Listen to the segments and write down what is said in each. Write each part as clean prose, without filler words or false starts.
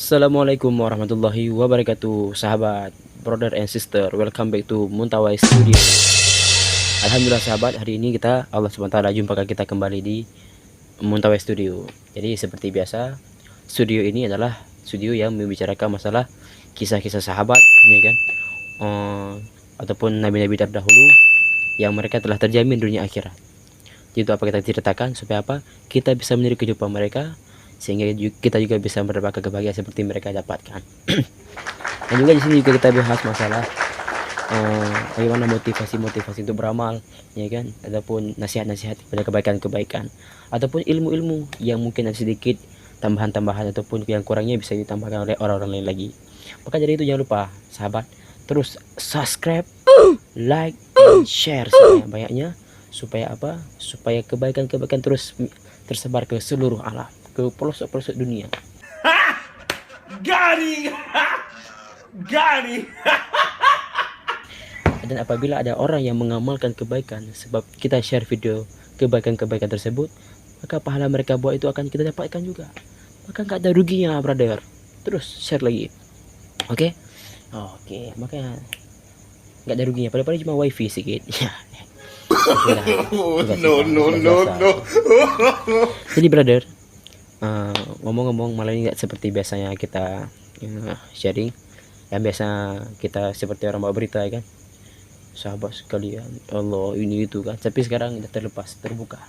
Assalamualaikum warahmatullahi wabarakatuh, sahabat, brother and sister. Welcome back to Muntawai Studio. Alhamdulillah sahabat, hari ini Allah SWT jumpakan kita kembali di Muntawai Studio. Jadi seperti biasa, studio ini adalah studio yang membicarakan masalah kisah-kisah sahabat, ya kan? Ataupun nabi-nabi terdahulu yang mereka telah terjamin dunia akhirat. Jadi itu apa kita ceritakan supaya apa? Kita bisa meniru kehidupan mereka, sehingga kita juga bisa mendapatkan kebahagiaan seperti mereka dapatkan. Dan juga di sini juga kita bahas masalah bagaimana motivasi untuk beramal, ya kan, ataupun nasihat-nasihat pada kebaikan-kebaikan, ataupun ilmu-ilmu yang mungkin ada sedikit tambahan-tambahan ataupun yang kurangnya bisa ditambahkan oleh orang-orang lain lagi. Maka dari itu jangan lupa sahabat terus subscribe, like, dan share sebanyak-banyaknya supaya apa? Supaya kebaikan-kebaikan terus tersebar ke seluruh alam, ke pelosok-pelosok dunia. Gani. Dan apabila ada orang yang mengamalkan kebaikan sebab kita share video kebaikan-kebaikan tersebut, maka pahala mereka buat itu akan kita dapatkan juga. Maka nggak ada ruginya, brother. Terus share lagi. Oke? Oke, makanya nggak ada ruginya. Padahal cuma wifi sedikit. No. Jadi brother, ngomong-ngomong malah ini nggak seperti biasanya kita sharing. Yang biasa kita seperti orang bawa berita, ya kan, sahabat sekalian, Allah ini itu kan. Tapi sekarang udah terbuka.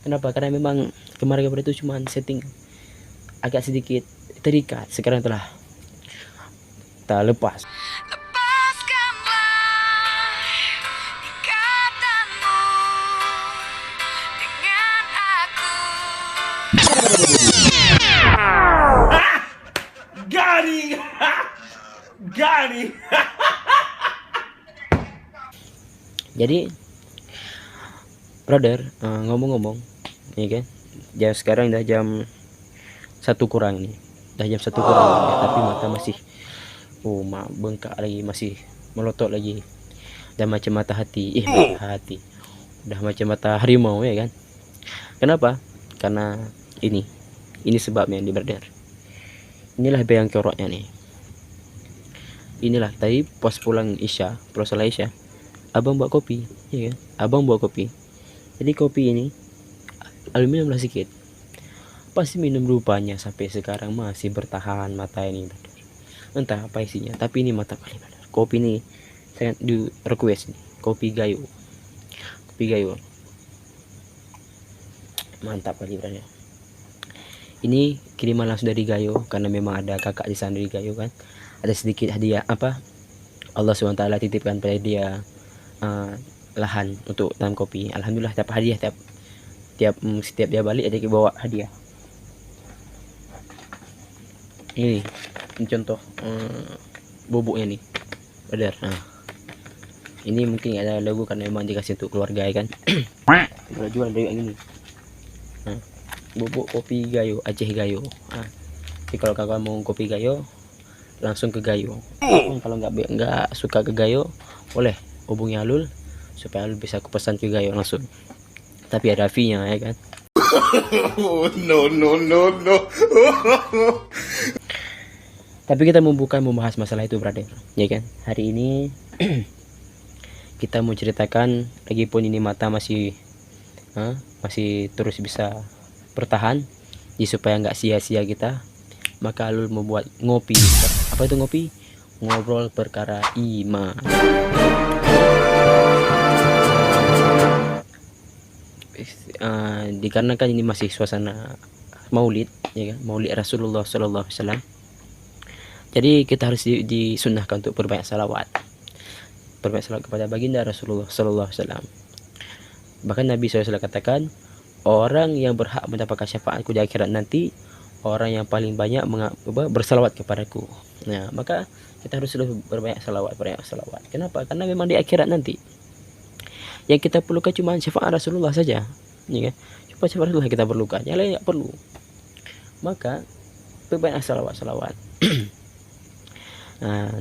Kenapa? Karena memang kemarin itu cuma setting agak sedikit terikat. Sekarang telah tak lepas. Gani. Jadi brother, ngomong-ngomong, ya kan, jam sekarang udah jam 1 kurang nih, udah jam 1 kurang ya, tapi mata masih bengkak lagi, masih melotot lagi, dan macam mata hati, udah macam mata harimau, ya kan. Kenapa? Karena ini sebabnya di brother. Inilah bayang keroknya nih. Inilah tadi pas pulang Isya, pulang Isya, abang buat kopi, ya kan? Abang buat kopi. Jadi kopi ini aluminium lah sedikit. Pasti minum rupanya sampai sekarang masih bertahan mata ini, brother. Entah apa isinya, tapi ini mata kali, brother. Kopi ini sangat di request nih. Kopi gayo. Mantap kali, brother. Ini kiriman langsung dari Gayo karena memang ada kakak di sana dari Gayo kan. Ada sedikit hadiah Allah SWT titipkan pada dia lahan untuk tanam kopi. Alhamdulillah dapat hadiah setiap dia balik ada bawa hadiah. Ini contoh bubuknya nih, brother. Ini mungkin ada logo karena memang dikasih untuk keluarga, ya kan. Kalau jual dari ini. Bubuk kopi Gayo, Aceh Gayo. Jadi kalau kakak mau kopi Gayo langsung ke Gayo. Kalau nggak suka ke Gayo, boleh hubungi Alul supaya Alul bisa aku pesan ke Gayo langsung. Tapi ada fee-nya, ya kan. No. Tapi kita membahas masalah itu, brother, ya kan. Hari ini kita mau ceritakan, lagipun ini mata masih terus bisa bertahan, jadi supaya nggak sia-sia kita, maka Alul membuat ngopi. Apa itu ngopi? Ngobrol perkara iman. Dikarenakan ini masih suasana maulid, ya kan, maulid Rasulullah SAW. Jadi kita harus disunnahkan untuk berbanyak salawat kepada baginda Rasulullah SAW. Bahkan Nabi SAW katakan, orang yang berhak mendapatkan syafaatku di akhirat nanti, orang yang paling banyak bersalawat kepadaku. Nah, maka kita harus selalu berbanyak salawat. Kenapa? Karena memang di akhirat nanti yang kita perlukan cuma syafaat Rasulullah saja, ya kan? Cuma syafaat Rasulullah kita perlukan, yang lain tidak perlu. Maka berbanyak salawat.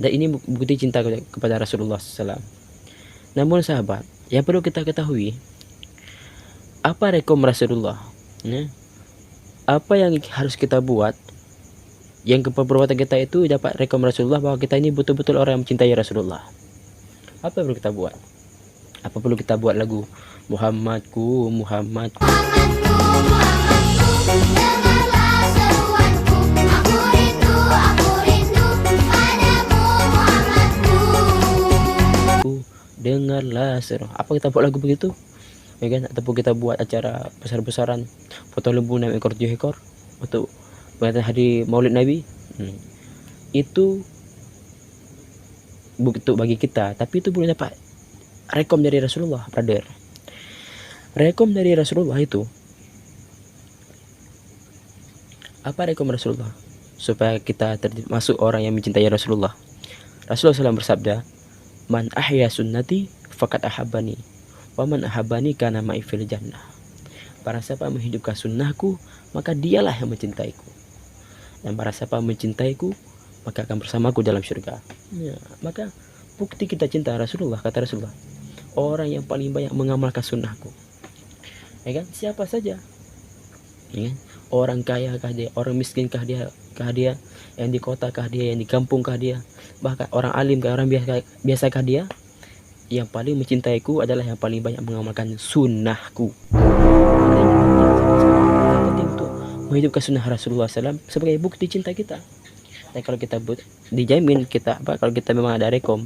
Dan ini bukti cinta kepada Rasulullah SAW. Namun sahabat, yang perlu kita ketahui, apa rekom Rasulullah, ya? Apa yang harus kita buat Yang perbuatan kita itu dapat rekom Rasulullah bahwa kita ini betul-betul orang yang mencintai Rasulullah. Apa yang perlu kita buat? Apa perlu kita buat lagu Muhammadku, Muhammadku? Dengarlah seruanku, aku rindu padamu Muhammadku. Dengarlah seru. Apa kita buat lagu begitu? Ya kan? Ataupun kita buat acara besar-besaran foto lembu naik ekor 7 ekor untuk peringatan hari Maulid Nabi. Itu bukti bagi kita, tapi itu boleh dapat rekom dari Rasulullah, brother. Rekom dari Rasulullah itu apa rekom Rasulullah? Supaya kita termasuk orang yang mencintai Rasulullah. Rasulullah SAW bersabda, "Man ahya sunnati faqad ahabbani, wa man ahabbani kana ma'i fil jannah." Barang siapa menghidupkan sunnahku, maka dialah yang mencintaiku. Dan barang siapa mencintaiku, maka akan bersamaku dalam surga. Ya, maka bukti kita cinta Rasulullah, kata Rasulullah, orang yang paling banyak mengamalkan sunnahku. Ya kan? Siapa saja. Ya kan? Orang kaya kah dia, orang miskin kah dia, yang di kota kah dia, yang di kampung kah dia, bahkan orang alim kah, orang biasa kah dia, yang paling mencintaiku adalah yang paling banyak mengamalkan sunnahku. Penting untuk menghidupkan sunnah Rasulullah SAW sebagai bukti cinta kita. Dan kalau kita dijamin kita kalau kita memang ada rekom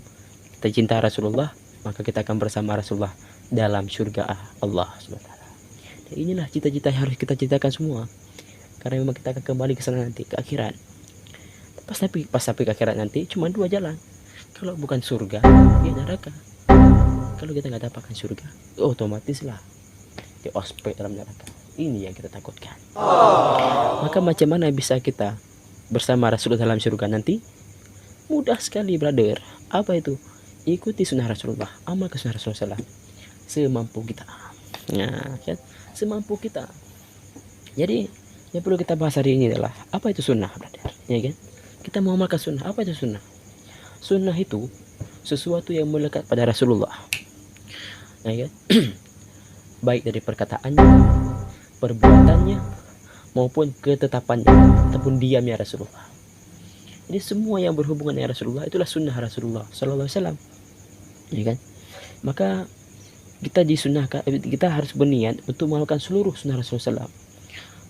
kita cinta Rasulullah, maka kita akan bersama Rasulullah dalam surga Allah SWT. Dan inilah cita-cita yang harus kita citakan semua, karena memang kita akan kembali ke sana nanti, ke akhirat. Pas sampai ke akhirat nanti cuma 2 jalan, kalau bukan surga ya neraka. Kalau kita nggak dapatkan surga, otomatis lah di ospek dalam neraka. Ini yang kita takutkan. Maka macam mana bisa kita bersama Rasulullah dalam surga nanti? Mudah sekali, brother. Apa itu? Ikuti sunnah Rasulullah, amalkan sunnah Rasulullah semampu kita. Nah, kan? Semampu kita. Jadi yang perlu kita bahas hari ini adalah apa itu sunnah, brother? Ya kan? Kita mau amalkan sunnah. Apa itu sunnah? Sunnah itu sesuatu yang melekat pada Rasulullah. Ya kan? Baik dari perkataannya, perbuatannya, maupun ketetapannya ataupun diamnya Rasulullah. Jadi semua yang berhubungan dengan Rasulullah itulah sunnah Rasulullah Sallallahu Alaihi Wasallam. Ya kan? Maka kita disunnahkan, kita harus berniat untuk melakukan seluruh sunnah Rasulullah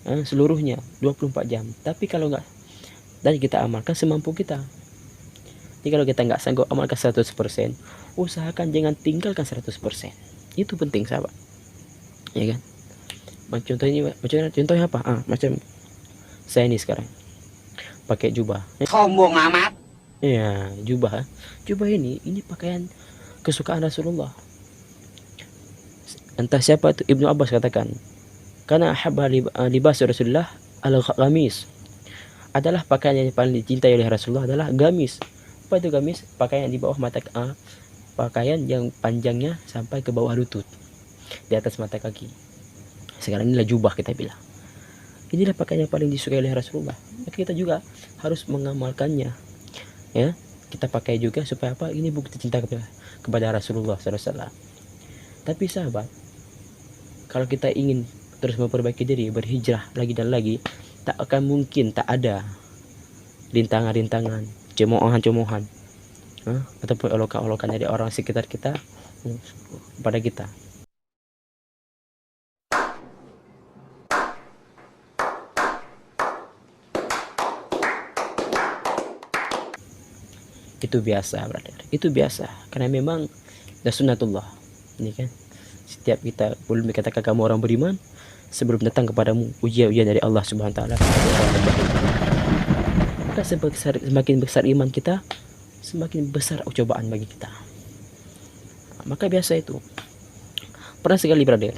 SAW, seluruhnya 24 jam. Tapi kalau enggak, dan kita amalkan semampu kita. Jadi kalau kita enggak sanggup amalkan 100%, usahakan jangan tinggalkan 100%. Itu penting, sahabat. Ya kan? Contohnya apa? Macam saya ini sekarang pakai jubah. Sombong amat. Ya, jubah. Jubah ini pakaian kesukaan Rasulullah. Entah siapa itu, Ibnu Abbas katakan, karena habba libas Rasulullah al-ghamis, adalah pakaian yang paling dicintai oleh Rasulullah adalah gamis. Apa itu gamis? Pakaian di bawah mata, pakaian yang panjangnya sampai ke bawah lutut, di atas mata kaki. Sekarang inilah jubah, kita bilang. Inilah pakaian yang paling disukai oleh Rasulullah. Maka kita juga harus mengamalkannya. Ya, kita pakai juga supaya apa? Ini bukti cinta kepada Rasulullah SAW. Tapi sahabat, kalau kita ingin terus memperbaiki diri, berhijrah lagi dan lagi, tak akan mungkin tak ada rintangan-rintangan, cemoohan-cemoohan, ataupun olokan-olokan dari orang sekitar kita pada kita. Itu biasa, brother. Itu biasa, karena memang dah sunnatullah. Ini kan, setiap kita belum dikatakan kamu orang beriman sebelum datang kepadamu ujian-ujian dari Allah Subhanahu wa taala. Maka semakin besar iman kita, semakin besar cobaan bagi kita. Maka biasa itu. Pernah sekali, brother,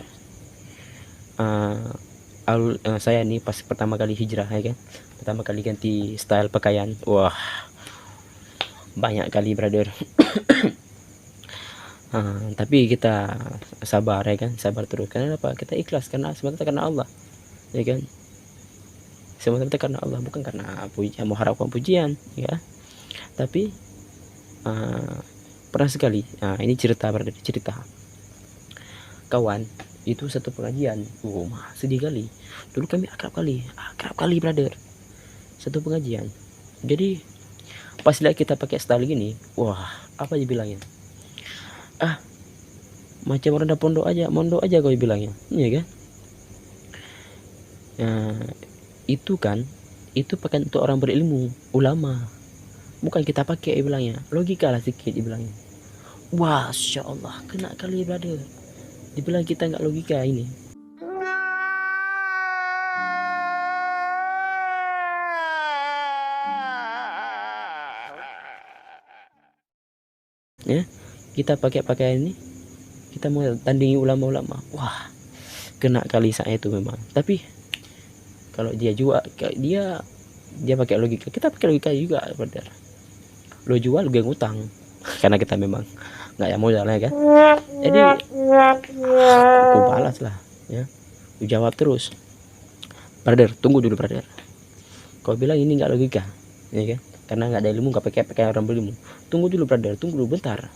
saya nih pas pertama kali hijrah, ya kan, pertama kali ganti style pakaian, wah banyak kali, brother. Tapi kita sabar, ya kan, sabar terus. Karena apa? Kita ikhlas karena semata karena Allah, ya kan, semata karena Allah, bukan karena pujian, mengharapkan pujian, ya. Tapi pernah sekali, ini cerita, brother, cerita kawan itu satu pengajian, sedih kali. Dulu kami akrab kali, brother. satu pengajian. Jadi pas lihat kita pakai style gini, wah, apa dia bilangnya? Ah, macam orang mondok aja kau bilangnya. Iya kan? Nah, itu kan, itu pakai untuk orang berilmu, ulama. Bukan kita pakai, bilangnya. Logika lah sedikit, bilangnya. Wah, Masya Allah, kena kali brother. Dibilang kita nggak logika ini. Ya, kita pakai pakaian ini, kita mau tandingi ulama-ulama. Wah, kena kali saya itu memang. Tapi kalau dia jual, dia pakai logika, kita pakai logika juga, brother. Lo jual, gue ngutang. Karena kita memang nggak ada modalnya kan. Jadi aku balas lah, ya. Lu jawab terus, brother. Tunggu dulu, brother. Kau bilang ini nggak logika, ya kan? Karena nggak ada ilmu, nggak pakai orang berilmu. Tunggu dulu, brother. Tunggu dulu bentar.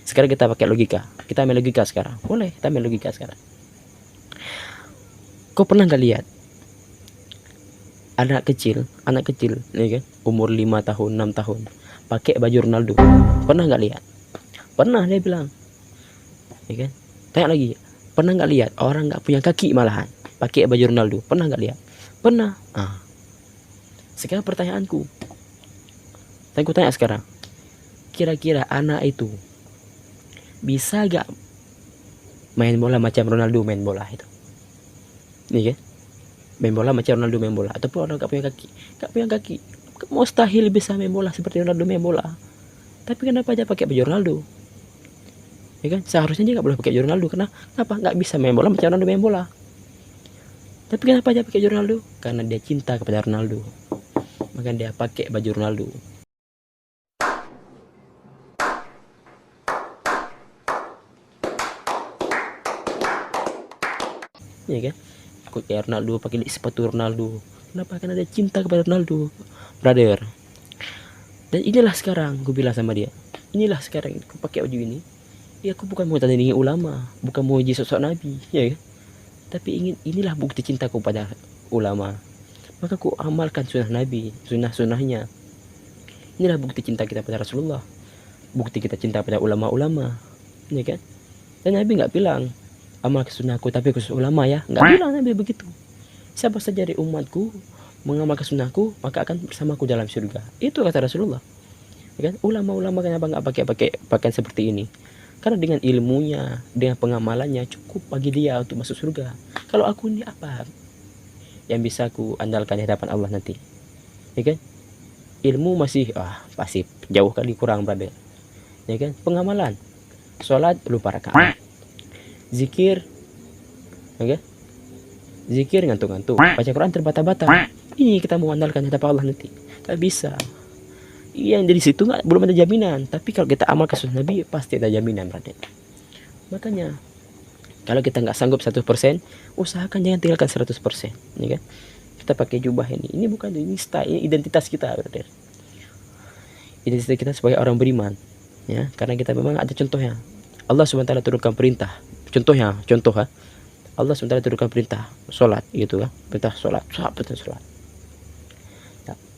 Sekarang kita pakai logika. Kita main logika sekarang. Boleh, kita main logika sekarang. Kau pernah nggak lihat anak kecil, ya kan? Umur 5 tahun, 6 tahun, pakai baju Ronaldo? Pernah nggak lihat? Pernah, dia bilang. Ya kan? Tanya lagi, pernah nggak lihat orang nggak punya kaki malahan pakai baju Ronaldo? Pernah nggak lihat? Pernah. Sekarang pertanyaanku, aku tanya sekarang, kira-kira anak itu bisa gak main bola macam Ronaldo main bola itu? Nih kan, main bola macam Ronaldo main bola, ataupun orang gak punya kaki, mustahil bisa main bola seperti Ronaldo main bola. Tapi kenapa aja pakai baju Ronaldo? Ya kan, seharusnya dia gak boleh pakai baju Ronaldo. Kenapa gak bisa main bola macam Ronaldo main bola? Tapi kenapa aja pakai baju Ronaldo? Karena dia cinta kepada Ronaldo, maka dia pakai baju Ronaldo. Ya kan, ikut kayak Ronaldo, pakai sepatu Ronaldo. Kenapa? Karena dia cinta kepada Ronaldo, brother. Dan inilah sekarang gue bilang sama dia, inilah sekarang aku pakai baju ini. Ya, aku bukan mau tandingi ulama, bukan mau jadi sosok nabi, ya kan? Tapi inilah bukti cintaku pada ulama. Maka aku amalkan sunnah nabi, sunnahnya. Inilah bukti cinta kita pada Rasulullah, bukti kita cinta pada ulama-ulama, ya kan? Dan Nabi nggak bilang amal ke sunnahku tapi khusus ulama, ya, nggak bilang Nabi begitu. Siapa saja dari umatku mengamalkan sunnahku maka akan bersamaku dalam surga. Itu kata Rasulullah, ya kan? Ulama-ulama kenapa nggak pakai pakaian seperti ini? Karena dengan ilmunya, dengan pengamalannya cukup bagi dia untuk masuk surga. Kalau aku ini apa yang bisa aku andalkan di hadapan Allah nanti, ya kan? Ilmu masih pasti jauh kali kurang, brother, ya kan? Pengamalan, sholat lupa rakaat, zikir, ya kan? Zikir ngantuk-ngantuk, baca Quran terbata-bata. Ini kita mau andalkan di hadapan Allah nanti, gak bisa. Yang dari situ belum ada jaminan. Tapi kalau kita amalkan sunnah Nabi pasti ada jaminan, brother. Makanya kalau kita nggak sanggup 100%, usahakan jangan tinggalkan 100%, ya kan? Kita pakai jubah ini bukan, ini style, ini identitas kita, brother. Identitas kita sebagai orang beriman, ya, karena kita memang ada contohnya. Allah SWT turunkan perintah, contoh Allah SWT turunkan perintah sholat, gitu kan? Perintah sholat.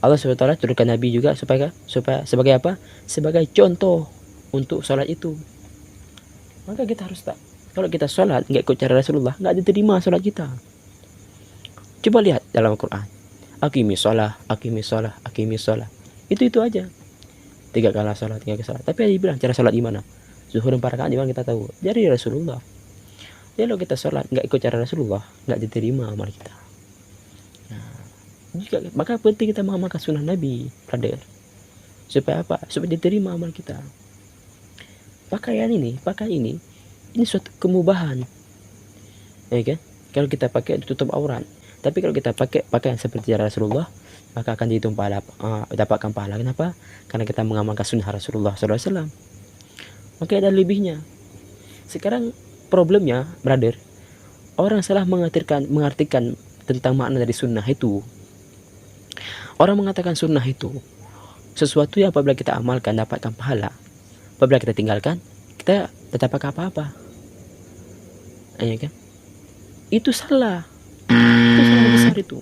Allah SWT turunkan Nabi juga supaya sebagai apa? Sebagai contoh untuk sholat itu. Maka kita harus kalau kita sholat nggak ikut cara Rasulullah, nggak diterima sholat kita. Coba lihat dalam Al-Quran, aqimis sholah. Itu aja. 3 kali sholat. Tapi dia bilang cara sholat gimana? Zuhur 4 rakaat gimana kita tahu? Dari Rasulullah. Jadi kalau kita sholat nggak ikut cara Rasulullah, nggak diterima amal kita. Maka penting kita mengamalkan sunnah Nabi, brother. Supaya apa? Supaya diterima amal kita. Pakaian ini suatu kemubahan, ya kan? Kalau kita pakai tutup aurat. Tapi kalau kita pakai pakaian seperti cara Rasulullah, maka akan dihitung pahala, dapatkan pahala. Kenapa? Karena kita mengamalkan sunnah Rasulullah SAW. Maka ada lebihnya. Sekarang problemnya, brother, orang salah mengartikan tentang makna dari sunnah itu. Orang mengatakan sunnah itu sesuatu yang apabila kita amalkan dapatkan pahala, apabila kita tinggalkan kita tidak dapat apa-apa, ya kan? Itu salah. Itu salah besar itu.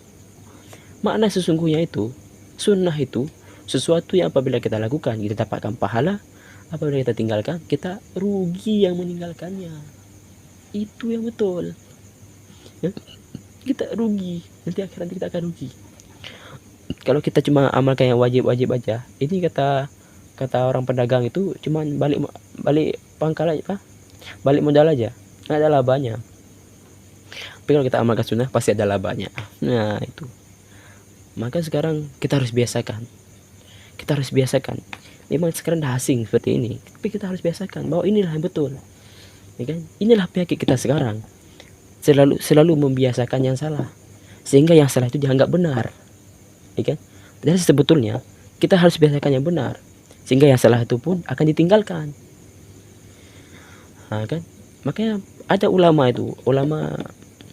Makna sesungguhnya itu Sunnah itu sesuatu yang apabila kita lakukan kita dapatkan pahala, apabila kita tinggalkan kita rugi yang meninggalkannya. Itu yang betul ya? Kita rugi, nanti akhirat kita akan rugi kalau kita cuma amalkan yang wajib-wajib aja. Ini kata orang pedagang itu cuman balik pangkal aja, balik modal aja, nggak ada labanya. Tapi kalau kita amalkan sunnah pasti ada labanya. Nah itu, maka sekarang kita harus biasakan. Memang sekarang dah asing seperti ini, tapi kita harus biasakan bahwa inilah yang betul ya kan? Inilah penyakit kita sekarang, selalu membiasakan yang salah sehingga yang salah itu dianggap benar ya kan? Padahal sebetulnya kita harus biasakan yang benar sehingga yang salah itu pun akan ditinggalkan. Nah, kan? Makanya ada ulama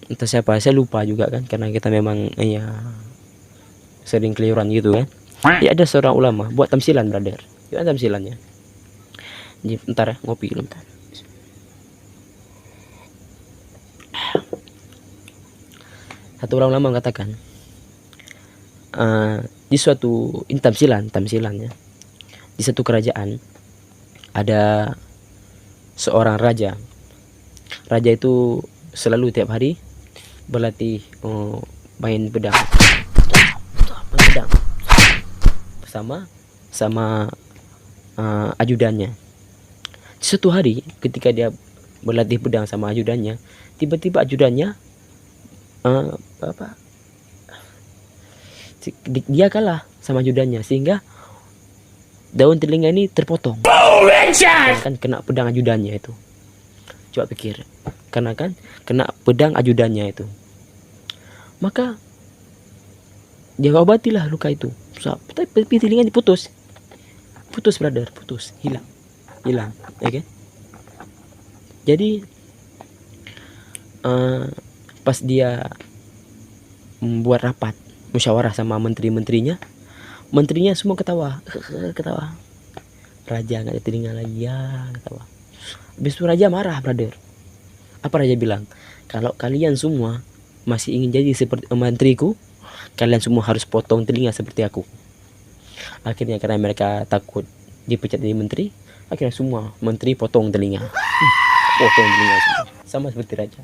entah siapa, saya lupa juga kan, karena kita memang ya sering keliruan gitu kan. Ya ada seorang ulama buat tamsilan, brother. Gimana tamsilannya? Bentar ya, ngopi dulu bentar. Satu orang ulama mengatakan di suatu tamsilannya di satu kerajaan ada seorang raja. Raja itu selalu tiap hari berlatih main pedang sama ajudannya. Suatu hari ketika dia berlatih pedang sama ajudannya, tiba-tiba ajudannya dia kalah sama ajudannya sehingga daun telinga ini terpotong. Kan kena pedang ajudannya itu. Coba pikir, karena kan kena pedang ajudannya itu. Maka dia obatilah luka itu. Tapi telinganya diputus. Putus, brother, putus, hilang, ya kan? Jadi pas dia membuat rapat musyawarah sama menterinya semua ketawa. Raja nggak ada telinga lagi ya, ketawa. Habis itu raja marah, brother. Apa raja bilang? Kalau kalian semua masih ingin jadi seperti menteriku, kalian semua harus potong telinga seperti aku. Akhirnya karena mereka takut dipecat jadi menteri, akhirnya semua menteri potong telinga. Potong telinga semua. Sama seperti raja.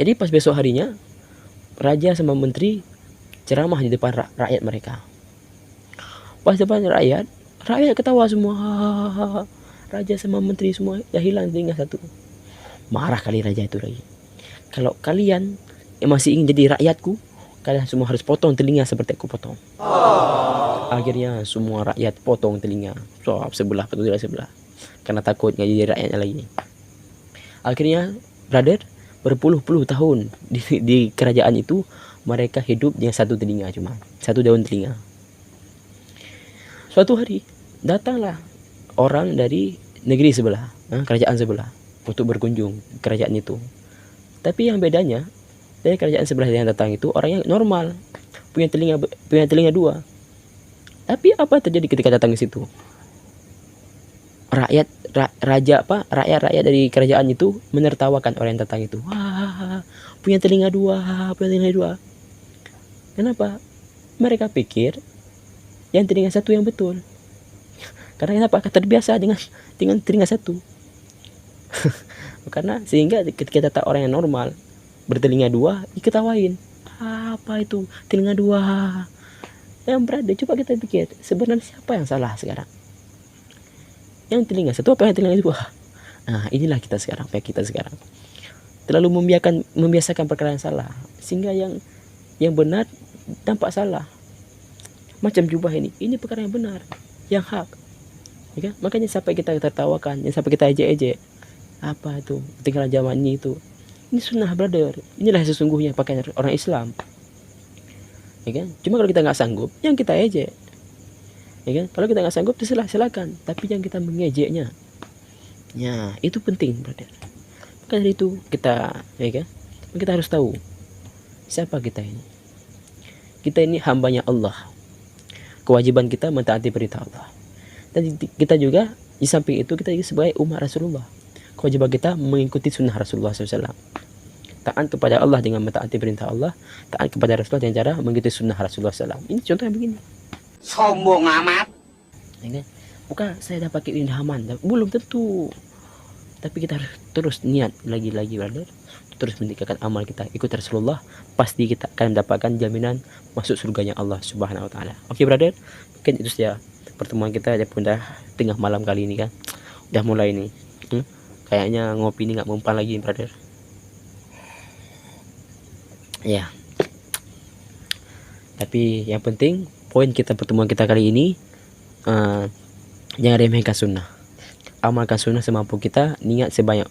Jadi pas besok harinya raja sama menteri ceramah di depan rakyat mereka. Pas depan rakyat ketawa semua. Raja sama menteri semua ya hilang telinga satu. Marah kali raja itu lagi. Kalau kalian yang masih ingin jadi rakyatku, kalian semua harus potong telinga seperti aku potong. Akhirnya semua rakyat potong telinga. Sebelah karena takut nggak jadi rakyatnya lagi. Akhirnya, brother, berpuluh-puluh tahun di kerajaan itu mereka hidup dengan satu telinga, cuma satu daun telinga. Suatu hari datanglah orang dari negeri sebelah, kerajaan sebelah, untuk berkunjung kerajaan itu. Tapi yang bedanya dari kerajaan sebelah yang datang itu orangnya normal, punya telinga dua. Tapi apa terjadi ketika datang ke situ? Rakyat dari kerajaan itu menertawakan orang yang datang itu. Wah, punya telinga dua. Kenapa? Mereka pikir yang telinga satu yang betul. Karena kenapa? Terbiasa dengan telinga satu. Karena sehingga ketika datang orang yang normal bertelinga dua diketawain. Apa itu telinga dua? Yang berada, coba kita pikir, sebenarnya siapa yang salah sekarang? Yang telinga satu apa yang telinga dua? Nah, inilah kita sekarang, kita sekarang terlalu membiasakan perkara yang salah sehingga yang benar tampak salah. Macam jubah ini perkara yang benar, yang hak, ya kan? Makanya sampai kita tertawakan, sampai kita ejek-ejek. Apa itu ketinggalan zaman ini itu? Ini sunnah, brother. Inilah sesungguhnya pakaian orang Islam, ya kan? Cuma kalau kita nggak sanggup, yang kita ejek, ya kan? Kalau kita nggak sanggup, silakan. Tapi yang kita mengejeknya, ya itu penting, brother. Maka dari itu kita, ya kan? Kita harus tahu siapa kita ini. Kita ini hambanya Allah. Kewajiban kita mentaati perintah Allah. Dan kita juga di samping itu kita juga sebagai umat Rasulullah. Kewajiban kita mengikuti sunnah Rasulullah SAW. Taat kepada Allah dengan mentaati perintah Allah, taat kepada Rasulullah dengan cara mengikuti sunnah Rasulullah SAW. Ini contohnya begini. Sombong amat. Ya kan? Bukan saya dah pakai ilhaman, belum tentu. Tapi kita harus terus niat lagi-lagi brother. Terus meningkatkan amal kita, ikut Rasulullah, pasti kita akan mendapatkan jaminan masuk surganya Allah Subhanahu wa taala. Oke brother, mungkin itu saja pertemuan kita pun dah tengah malam kali ini kan. Udah mulai nih. Kayaknya ngopi ini nggak mempan lagi brother. Ya. Tapi yang penting poin kita pertemuan kita kali ini jangan remehkan sunnah. Amalkan sunnah semampu kita, niat sebanyak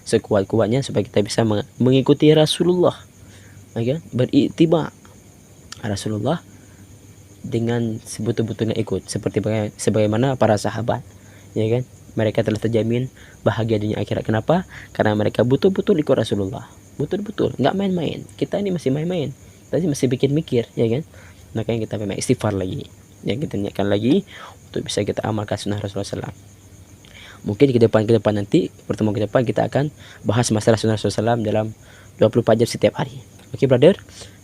sekuat-kuatnya supaya kita bisa mengikuti Rasulullah, okay? Beriktiba Rasulullah dengan sebetul-betulnya ikut seperti sebagaimana para sahabat, ya kan? Mereka telah terjamin bahagia dunia akhirat. Kenapa? Karena mereka betul-betul ikut Rasulullah, betul-betul, nggak main-main. Kita ini masih main-main, tadi masih bikin mikir, ya kan? Makanya kita memang istighfar lagi, ya, kita niatkan lagi untuk bisa kita amalkan sunnah Rasulullah SAW. Mungkin ke depan nanti pertemuan ke depan kita akan bahas masalah sunnah Rasulullah SAW dalam 24 jam setiap hari. Oke brother,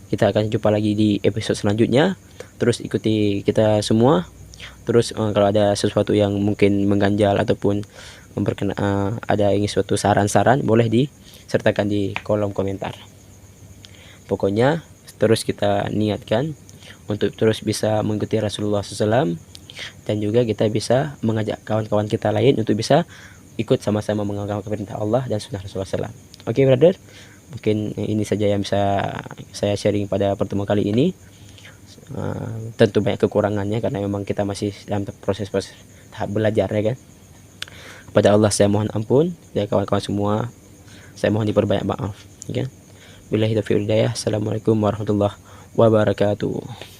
kita akan jumpa lagi di episode selanjutnya. Terus ikuti kita semua. Terus kalau ada sesuatu yang mungkin mengganjal ataupun ada ingin suatu saran-saran, boleh disertakan di kolom komentar. Pokoknya terus kita niatkan untuk terus bisa mengikuti Rasulullah SAW, dan juga kita bisa mengajak kawan-kawan kita lain untuk bisa ikut sama-sama mengamalkan perintah Allah dan sunnah Rasulullah SAW. Oke brother, mungkin ini saja yang bisa saya sharing pada pertemuan kali ini. Tentu banyak kekurangannya karena memang kita masih dalam proses tahap belajar, ya kan. Kepada Allah saya mohon ampun, ya kawan-kawan semua saya mohon diperbanyak maaf, ya kan. Billahi taufiq wal hidayah. Assalamualaikum warahmatullahi wabarakatuh.